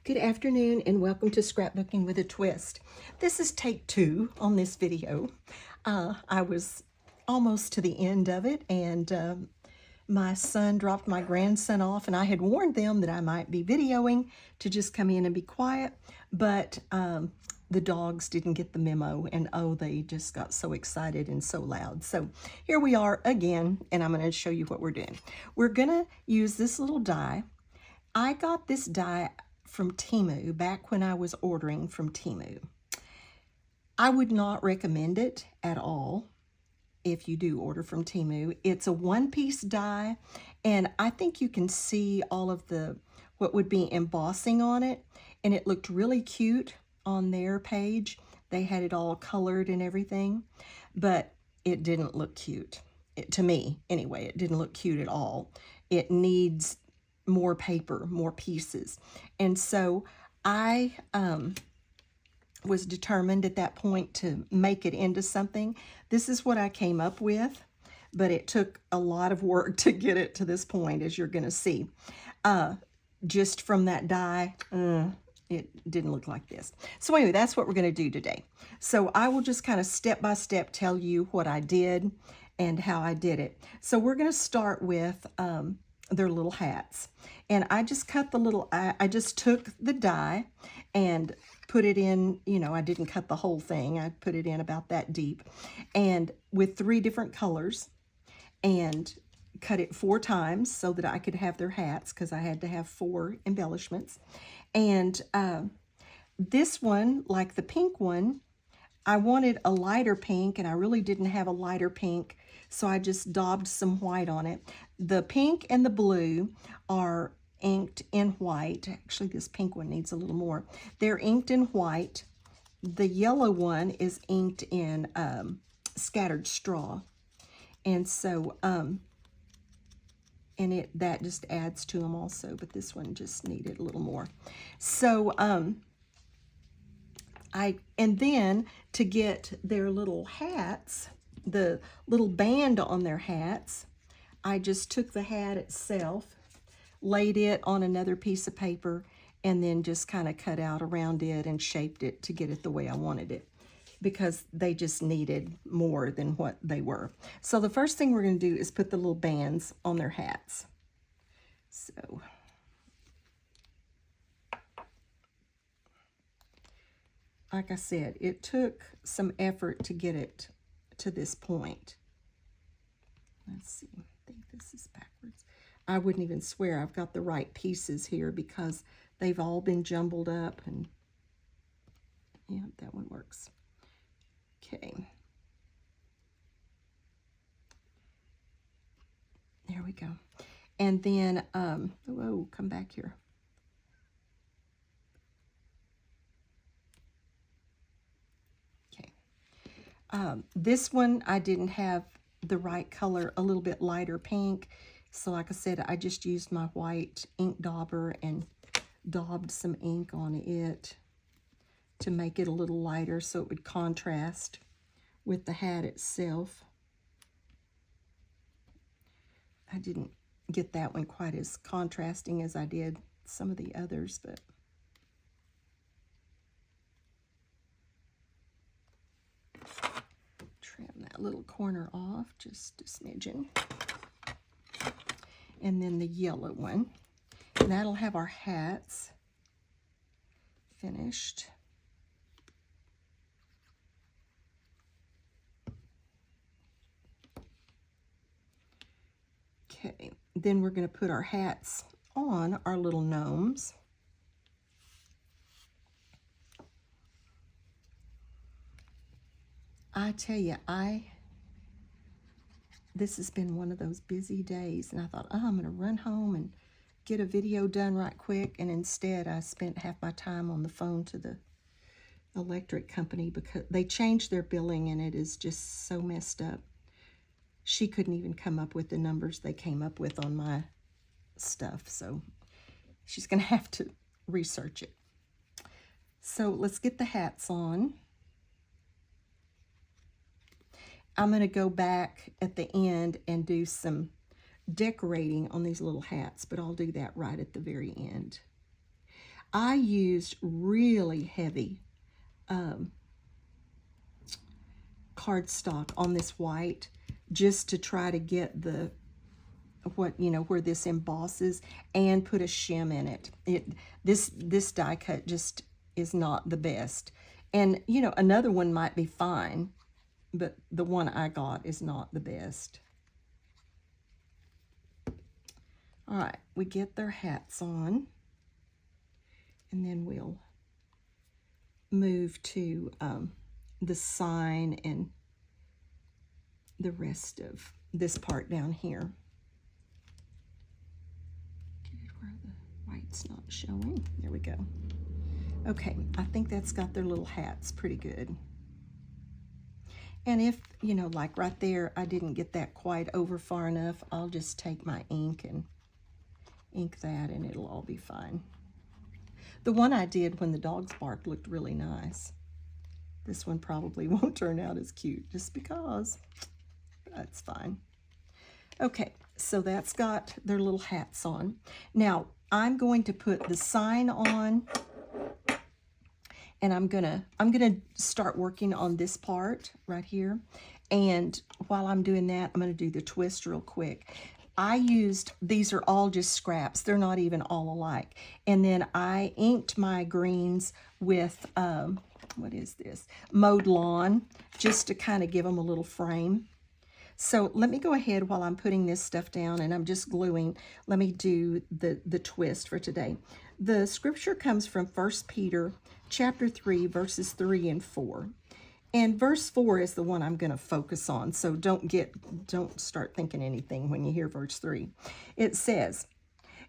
Good afternoon and welcome to Scrapbooking with a Twist. This is take 2 on this video. I was almost to the end of it and my son dropped my grandson off, and I had warned them that I might be videoing to just come in and be quiet, but the dogs didn't get the memo, and oh, they just got so excited and so loud. So here we are again, and I'm going to show you what we're doing. We're going to use this little die. I got this die from Temu back when I was ordering from Temu. I would not recommend it at all if you do order from Temu. It's a one-piece die, and I think you can see all of the what would be embossing on it, and it looked really cute on their page. They had it all colored and everything, but it didn't look cute. To me, anyway, it didn't look cute at all. It needs more paper, more pieces. And so I was determined at that point to make it into something. This is what I came up with, but it took a lot of work to get it to this point, as you're going to see. Just from that die, it didn't look like this. So anyway, that's what we're going to do today. So I will just kind of step by step tell you what I did and how I did it. So we're going to start with their little hats. And I just cut the little, I just took the die and put it in, you know, I didn't cut the whole thing. I put it in about that deep, and with 3 different colors, and cut it 4 times so that I could have their hats, because I had to have 4 embellishments. And this one, like the pink one, I wanted a lighter pink, and I really didn't have a lighter pink, so I just daubed some white on it. The pink and the blue are inked in white. Actually, this pink one needs a little more. They're inked in white. The yellow one is inked in scattered straw. And so, that just adds to them also, but this one just needed a little more. So, and then to get their little hats, the little band on their hats, I just took the hat itself, laid it on another piece of paper, and then just kind of cut out around it and shaped it to get it the way I wanted it, because they just needed more than what they were. So the first thing we're going to do is put the little bands on their hats. So like I said, it took some effort to get it to this point. Let's see, I think this is backwards. I wouldn't even swear I've got the right pieces here, because they've all been jumbled up, and yeah, that one works. Okay. There we go. And then, whoa, come back here. This one, I didn't have the right color, a little bit lighter pink. So like I said, I just used my white ink dauber and daubed some ink on it to make it a little lighter so it would contrast with the hat itself. I didn't get that one quite as contrasting as I did some of the others, but trim that little corner off just a smidgen. And then the yellow one, and that'll have our hats finished. Okay, then we're going to put our hats on our little gnomes. I tell you, this has been one of those busy days, and I thought, oh, I'm going to run home and get a video done right quick, and instead I spent half my time on the phone to the electric company, because they changed their billing and it is just so messed up. She couldn't even come up with the numbers they came up with on my stuff, so she's going to have to research it. So let's get the hats on. I'm going to go back at the end and do some decorating on these little hats, but I'll do that right at the very end. I used really heavy cardstock on this white just to try to get the where this embosses, and put a shim in it. This die cut just is not the best. And another one might be fine, but the one I got is not the best. All right, we get their hats on, and then we'll move to the sign and the rest of this part down here. Get where the white's not showing. There we go. Okay, I think that's got their little hats pretty good. And if, like right there, I didn't get that quite over far enough, I'll just take my ink and ink that, and it'll all be fine. The one I did when the dogs barked looked really nice. This one probably won't turn out as cute just because. That's fine. Okay, so that's got their little hats on. Now, I'm going to put the sign on, and I'm gonna start working on this part right here. And while I'm doing that, I'm gonna do the twist real quick. These are all just scraps. They're not even all alike. And then I inked my greens with, what is this? Mowed lawn, just to kind of give them a little frame. So let me go ahead while I'm putting this stuff down and I'm just gluing. Let me do the twist for today. The scripture comes from 1 Peter chapter 3, verses 3 and 4. And verse 4 is the one I'm going to focus on. So don't start thinking anything when you hear verse 3. It says,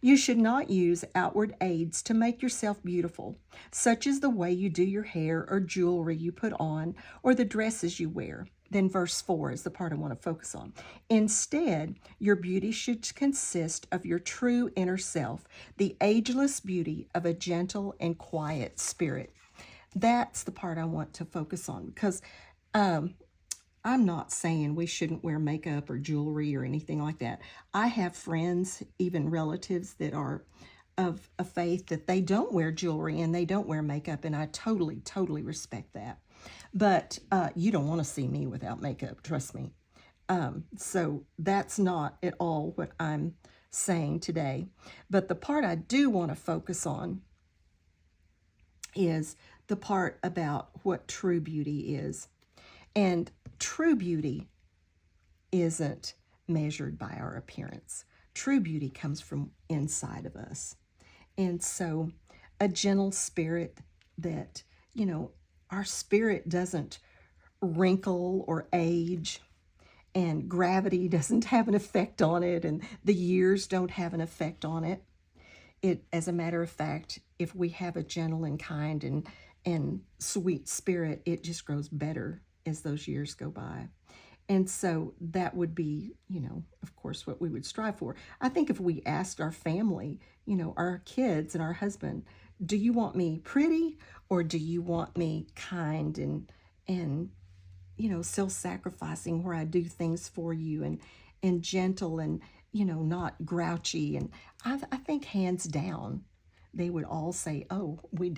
"You should not use outward aids to make yourself beautiful, such as the way you do your hair or jewelry you put on or the dresses you wear." Then verse 4 is the part I want to focus on. "Instead, your beauty should consist of your true inner self, the ageless beauty of a gentle and quiet spirit." That's the part I want to focus on, because I'm not saying we shouldn't wear makeup or jewelry or anything like that. I have friends, even relatives, that are of a faith that they don't wear jewelry and they don't wear makeup, and I totally, totally respect that. But you don't want to see me without makeup, trust me. So that's not at all what I'm saying today. But the part I do want to focus on is the part about what true beauty is. And true beauty isn't measured by our appearance. True beauty comes from inside of us. And so a gentle spirit that, our spirit doesn't wrinkle or age, and gravity doesn't have an effect on it, and the years don't have an effect on it. As a matter of fact, if we have a gentle and kind and sweet spirit, it just grows better as those years go by. And so that would be, of course, what we would strive for. I think if we asked our family, our kids and our husband, do you want me pretty or do you want me kind and self-sacrificing, where I do things for you, and gentle and, not grouchy? And I think hands down, they would all say, oh, we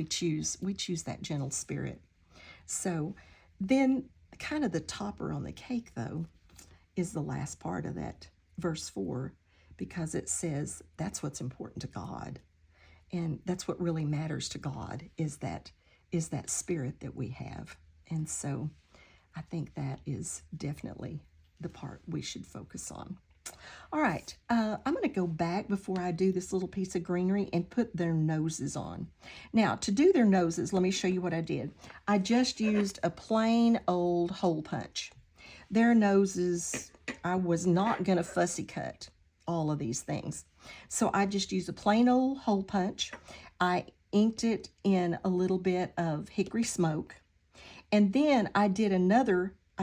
choose that gentle spirit. So then kind of the topper on the cake, though, is the last part of that verse 4, because it says that's what's important to God. And that's what really matters to God, is that spirit that we have. And so I think that is definitely the part we should focus on. All right, I'm going to go back before I do this little piece of greenery and put their noses on. Now, to do their noses, let me show you what I did. I just used a plain old hole punch. Their noses, I was not going to fussy cut all of these things. So I just used a plain old hole punch. I inked it in a little bit of hickory smoke. And then I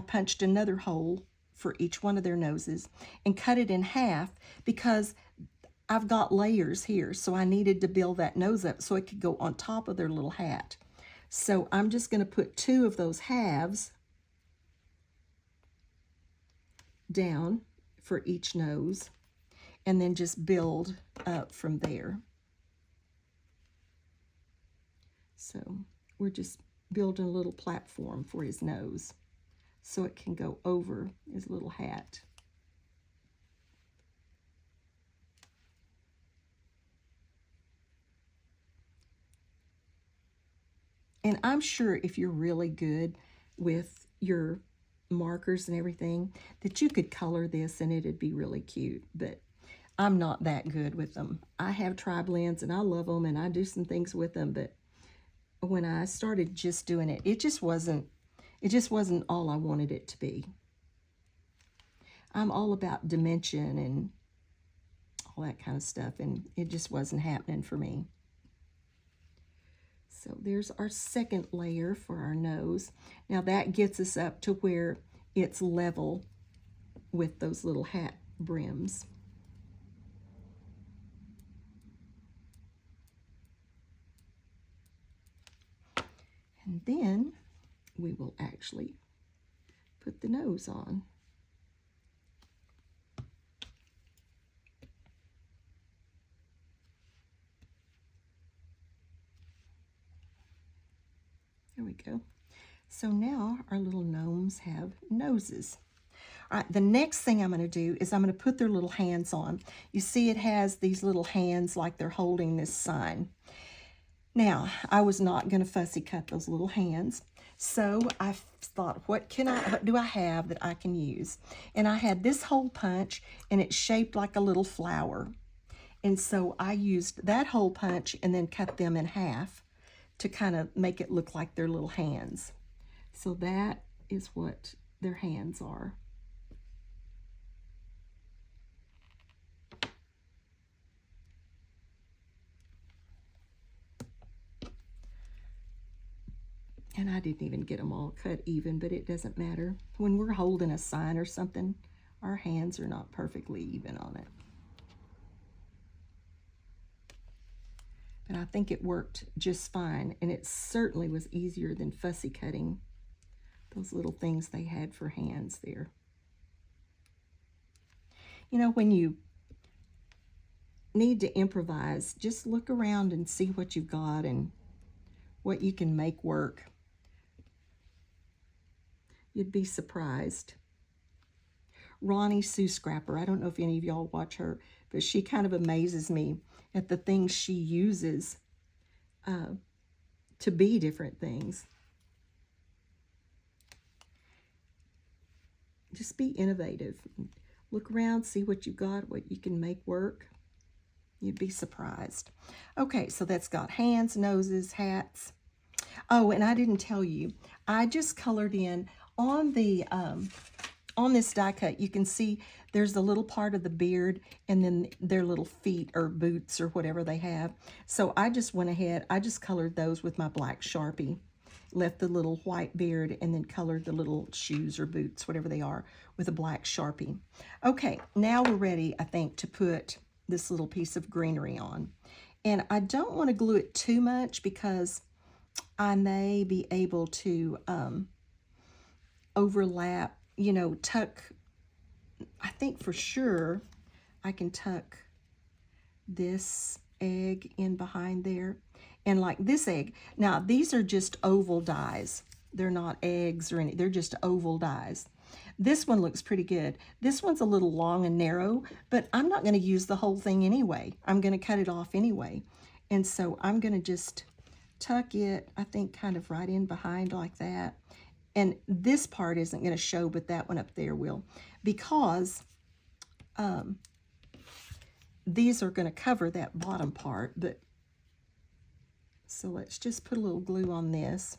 punched another hole for each one of their noses and cut it in half, because I've got layers here. So I needed to build that nose up so it could go on top of their little hat. So I'm just going to put 2 of those halves down for each nose, and then just build up from there. So we're just building a little platform for his nose so it can go over his little hat. And I'm sure if you're really good with your markers and everything, that you could color this and it'd be really cute. But I'm not that good with them. I have tri-blends and I love them and I do some things with them, but when I started just doing it, it just wasn't all I wanted it to be. I'm all about dimension and all that kind of stuff, and it just wasn't happening for me. So there's our second layer for our nose. Now that gets us up to where it's level with those little hat brims. And then we will actually put the nose on. There we go. So now our little gnomes have noses. All right, the next thing I'm going to do is I'm going to put their little hands on. You see it has these little hands like they're holding this sign. Now, I was not going to fussy cut those little hands, so I thought, what do I have that I can use? And I had this hole punch, and it's shaped like a little flower. And so I used that hole punch and then cut them in half to kind of make it look like their little hands. So that is what their hands are. And I didn't even get them all cut even, but it doesn't matter. When we're holding a sign or something, our hands are not perfectly even on it. But I think it worked just fine, and it certainly was easier than fussy cutting those little things they had for hands there. You know, when you need to improvise, just look around and see what you've got and what you can make work. You'd be surprised. Ronnie Sue Scrapper, I don't know if any of y'all watch her, but she kind of amazes me at the things she uses to be different things. Just be innovative. Look around, see what you got, what you can make work. You'd be surprised. Okay, so that's got hands, noses, hats. Oh, and I didn't tell you, I just colored in on the on this die cut. You can see there's the little part of the beard and then their little feet or boots or whatever they have. So I just went ahead, I just colored those with my black Sharpie. Left the little white beard and then colored the little shoes or boots, whatever they are, with a black Sharpie. Okay, now we're ready, I think, to put this little piece of greenery on. And I don't want to glue it too much because I may be able to overlap, you know, tuck. I think for sure I can tuck this egg in behind there. And like this egg, now these are just oval dies. They're not eggs or anything, they're just oval dies. This one looks pretty good. This one's a little long and narrow, but I'm not going to use the whole thing anyway. I'm going to cut it off anyway. And so I'm going to just tuck it, I think, kind of right in behind like that. And this part isn't going to show, but that one up there will, because these are going to cover that bottom part. But so let's just put a little glue on this,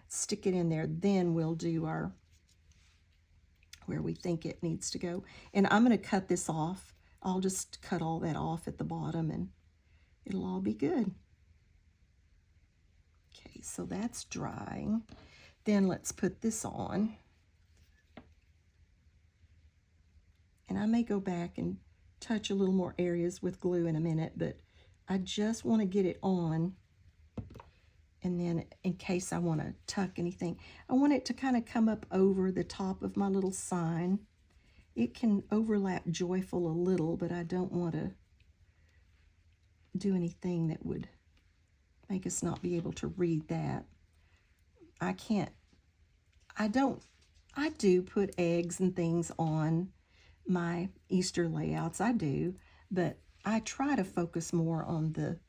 stick it in there, then we'll do our, where we think it needs to go. And I'm going to cut this off. I'll just cut all that off at the bottom and it'll all be good. Okay, so that's drying. Then let's put this on. And I may go back and touch a little more areas with glue in a minute, but I just want to get it on. And then in case I want to tuck anything, I want it to kind of come up over the top of my little sign. It can overlap joyful a little, but I don't want to do anything that would make us not be able to read that. I do put eggs and things on my Easter layouts, I do, but I try to focus more on the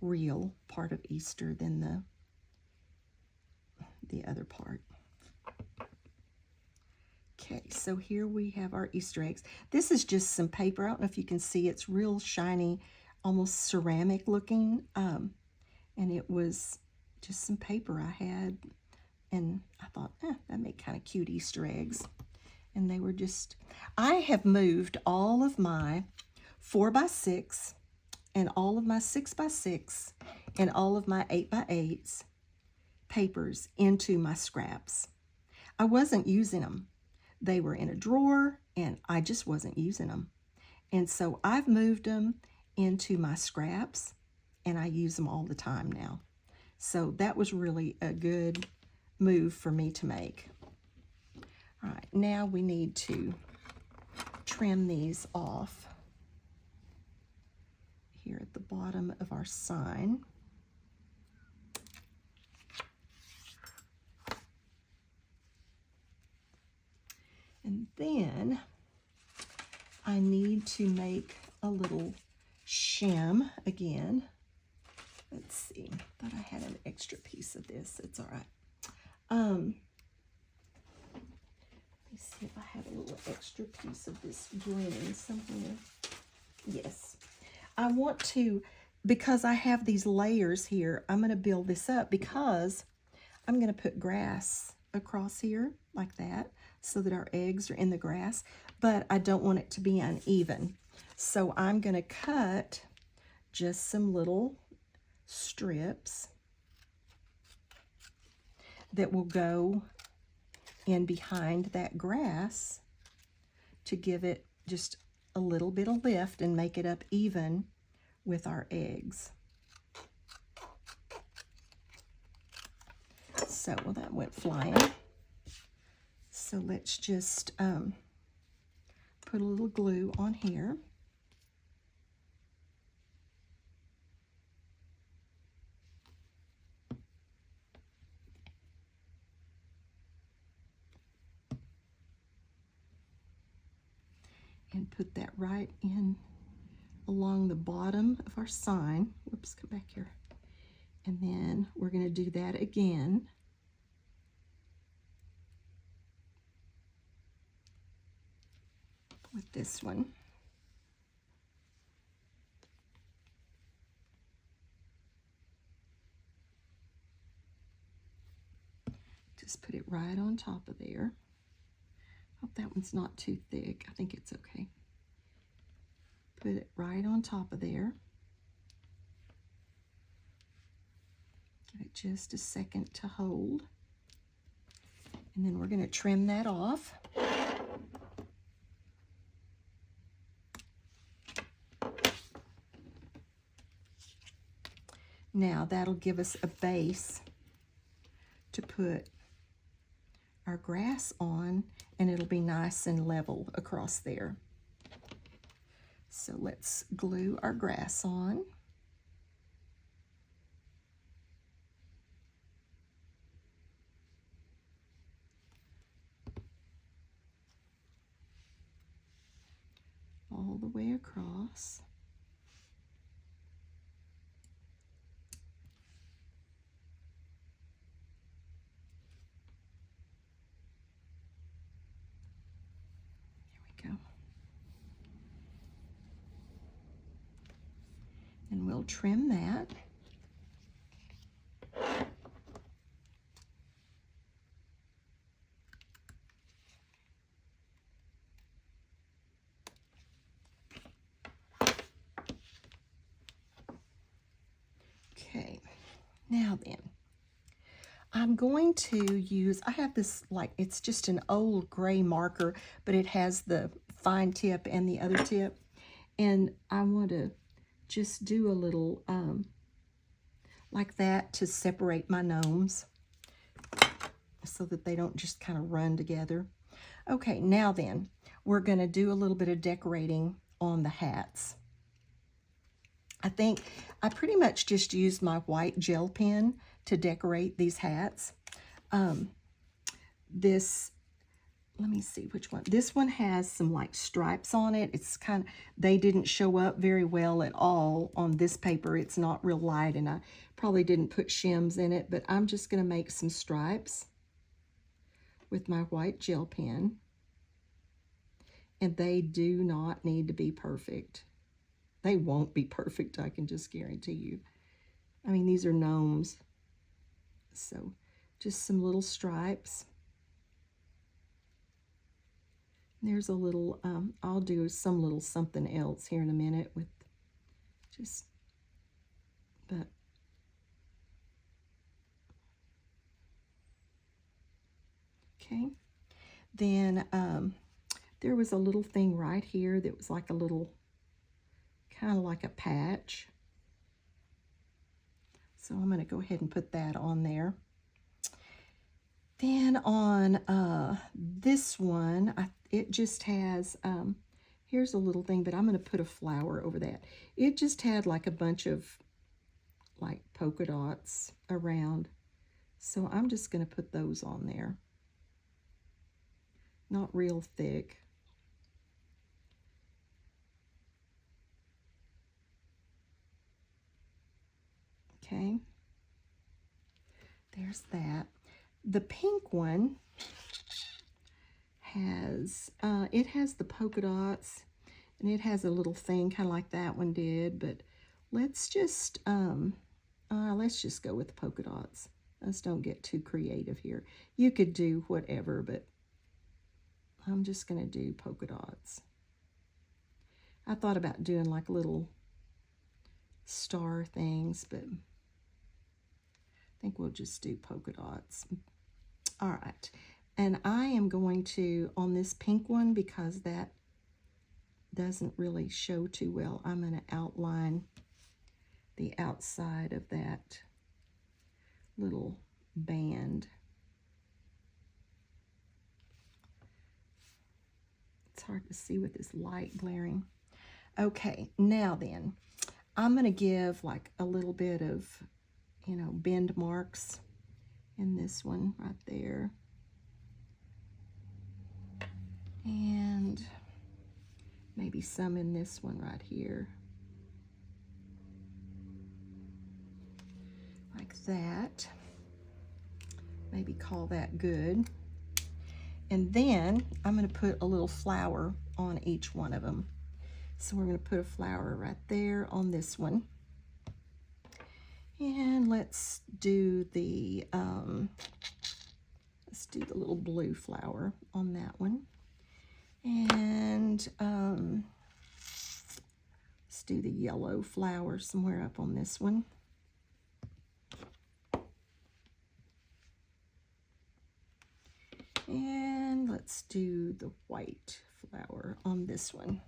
real part of Easter than the other part. Okay, so here we have our Easter eggs. This is just some paper. I don't know if you can see, it's real shiny, almost ceramic looking, and it was just some paper I had, and I thought, that make kind of cute Easter eggs. And they were just, I have moved all of my 4x6 and all of my 6x6 and all of my 8x8s papers into my scraps. I wasn't using them. They were in a drawer and I just wasn't using them. And so I've moved them into my scraps and I use them all the time now. So that was really a good move for me to make. All right, now we need to trim these off here at the bottom of our sign. And then I need to make a little shim again. Let's see, thought I had an extra piece of this. It's all right. Let me see if I have a little extra piece of this green somewhere. Yes. I want to, because I have these layers here, I'm going to build this up because I'm going to put grass across here like that so that our eggs are in the grass, but I don't want it to be uneven. So I'm going to cut just some little strips that will go in behind that grass to give it just a little bit of lift and make it up even with our eggs. So, well, that went flying. So let's just put a little glue on here. And put that right in along the bottom of our sign. Whoops, come back here. And then we're going to do that again. With this one. Just put it right on top of there. Hope that one's not too thick. I think it's okay. Put it right on top of there. Give it just a second to hold. And then we're going to trim that off. Now that'll give us a base to put our grass on, and it'll be nice and level across there. So let's glue our grass on. All the way across. There we go. And we'll trim that. Okay, now then, I'm going to use, I have this, like, it's just an old gray marker, but it has the fine tip and the other tip. And I want to just do a little like that to separate my gnomes so that they don't just kind of run together. Okay, now then, we're going to do a little bit of decorating on the hats. I think I pretty much just used my white gel pen to decorate these hats. This, let me see which one. This one has some like stripes on it. It's kind of, they didn't show up very well at all on this paper. It's not real light, and I probably didn't put shims in it, but I'm just going to make some stripes with my white gel pen. And they do not need to be perfect. They won't be perfect, I can just guarantee you. I mean, these are gnomes. So just some little stripes. There's a little, I'll do some little something else here in a minute with just, but okay. Then there was a little thing right here that was like a little, kind of like a patch. So I'm going to go ahead and put that on there. Then on this one, it just has, here's a little thing, but I'm going to put a flower over that. It just had like a bunch of like polka dots around. So I'm just going to put those on there. Not real thick. Okay. There's that. The pink one has, it has the polka dots, and it has a little thing kind of like that one did, but let's just go with the polka dots. Let's don't get too creative here. You could do whatever, but I'm just going to do polka dots. I thought about doing like little star things, but I think we'll just do polka dots. All right, and I am going to, on this pink one, because that doesn't really show too well, I'm going to outline the outside of that little band. It's hard to see with this light glaring. Okay, now then, I'm going to give like a little bit of, you know, bend marks in this one right there. And maybe some in this one right here. Like that. Maybe call that good. And then I'm going to put a little flower on each one of them. So we're going to put a flower right there on this one. And let's do the little blue flower on that one. And let's do the yellow flower somewhere up on this one. And let's do the white flower on this one.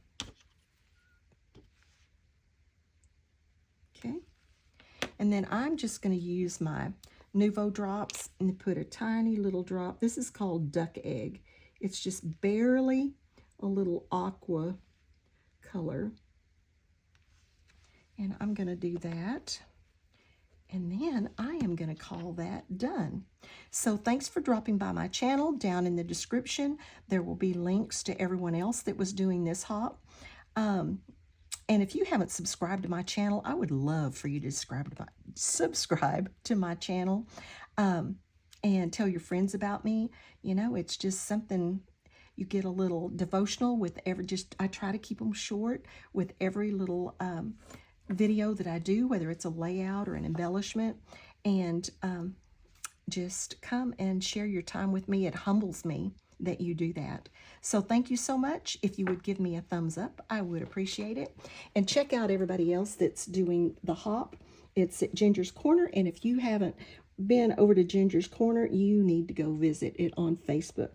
Okay. And then I'm just going to use my Nuvo drops and put a tiny little drop. This is called duck egg. It's just barely a little aqua color. And I'm going to do that. And then I am going to call that done. So thanks for dropping by my channel. Down in the description, there will be links to everyone else that was doing this hop. And if you haven't subscribed to my channel, I would love for you to subscribe to my channel and tell your friends about me. You know, it's just something, you get a little devotional with I try to keep them short with every little video that I do, whether it's a layout or an embellishment, and just come and share your time with me. It humbles me that you do that. So thank you so much. If you would give me a thumbs up, I would appreciate it. And check out everybody else that's doing the hop. It's at Ginger's Corner, and if you haven't been over to Ginger's Corner, you need to go visit it on Facebook.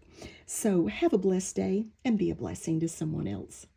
So have a blessed day and be a blessing to someone else.